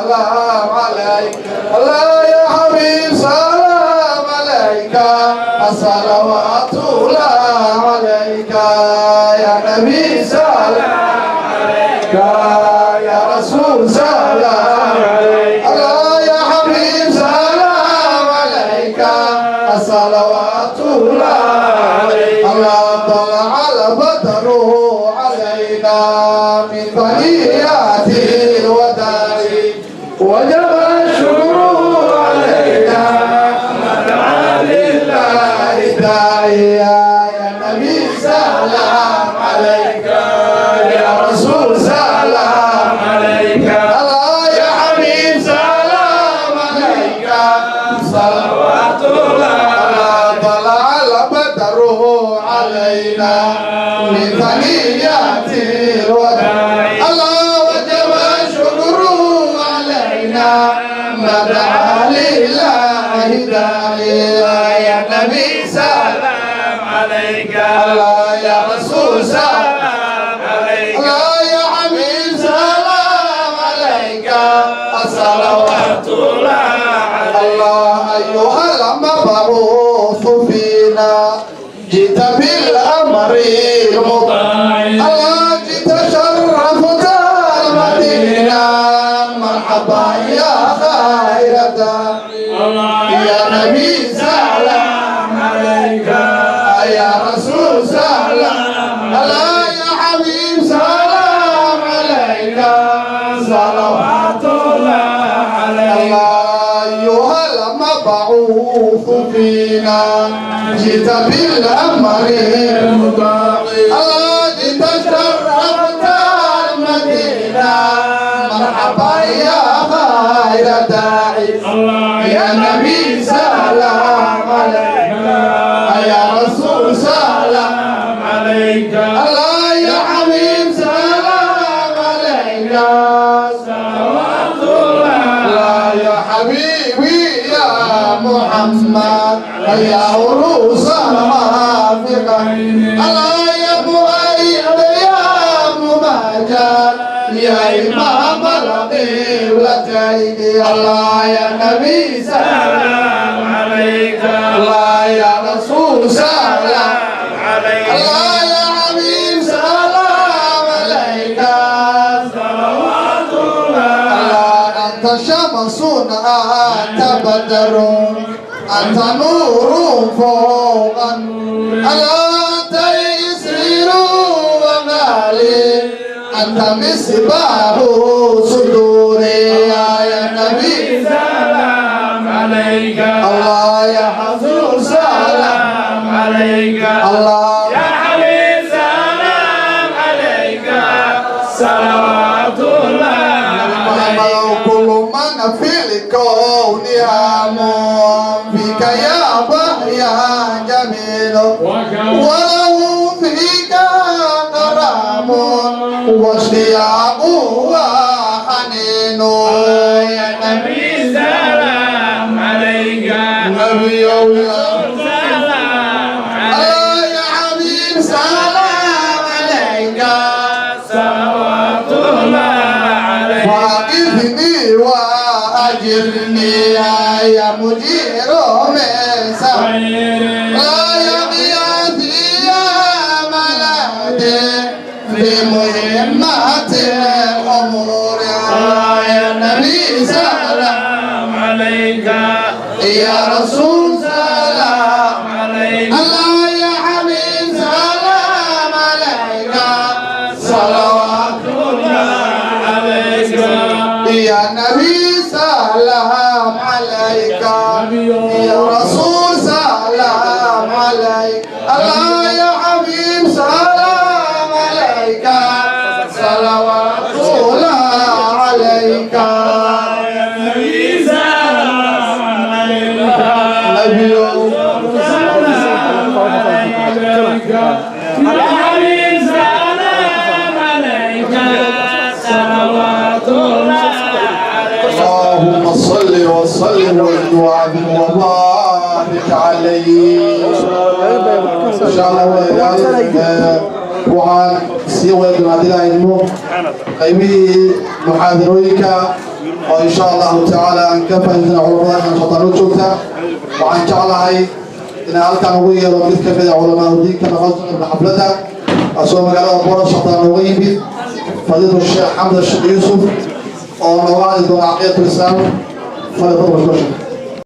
سلام عليك الله يا حبيب سلام عليك الصلوات الله عليك يا نبي سلام عليك يا رسول سلام عليك الله يا حبيب سلام عليك الصلوات الله عليك الله طلع البدر علينا من ثنيات الوداع وجب الشكر علينا مدعا لله داعيا يا نبي سلام عليك يا رسول سلام عليك الله يا حبيب سلام عليك صلوات الله طلع البدر علينا من ثنيات الوداع الله وجب الشكر علينا مدعا لله داعيا يا نبي سلام عليك الله يا رسول سلام عليك الله يا حبيب سلام عليك الصلوات الله أيها المبعوث فينا جئت بالأمر المطاع الله جئت شرفت المدينة مرحبا يا خير يا نبي سلام عليك يا رسول سلام الله يا حبيب سلام عليك صلوات الله عليك أيها المبعوث فينا جئت بالأمر المطاع الله جئت شرفت المدينة مرحبا يا خير داعي يا نبي سلام عليك يا رسول سلام عليك الله يا حبيب سلام عليك صلوات الله يا حبيبي يا محمد يا عروس الرافقة الله يا مؤيد يا ممجد يا إمام القبلتين الله يا نبي سلام عليك الله يا رسول سلام عليك الله يا حبيب سلام عليك صلوات الله أنت شمس أنت بدر أنت نور فوق أنت يسير وغالي أنت مصباح صدوري يا نبي سلام عليك الله يا حضور سلام عليك الله يا حبيب سلام عليك صلوات الله كل من في الكون هامون فيك يا بهيا جميل وله فيك غرام واشتياق وحنين يا نبي سلام عليك نبي سلام عليك يا حبيب سلام عليك صلوات الله عليك فاقفني وأجرني يا مجير من سعير لا يغيثي يا ملادي في مهمات الأمور يا نبي سلام عليك يا رسول سلام عليك الله يا حبيب سلام عليك صلوات الله عليك يا نبي سلام عليك يا رسول سلام عليك الله يا حبيب سلام عليك صلوات الله عليك يا نبي سلام عليك نبي سلام عليك يا حبيب سلام عليك صلوات الله عليك اللهم صل وسلم وعظم وبارك عليه ان شاء الله waxaan sii wada doonaa ilmo qaybihii muxaadarooyinka وإن شاء الله تعالى أن كفى إذن علماء من خطر وجوكا وعن جعلها إن ألقى نوية وقد كفى علماء الدين كما غزنا من حفلته أسوأ مقالة بورس خطر نوية فضيلة الشيخ حمد الشيخ يوسف ونوعد دون عقيدة الإسلام فليتفضل.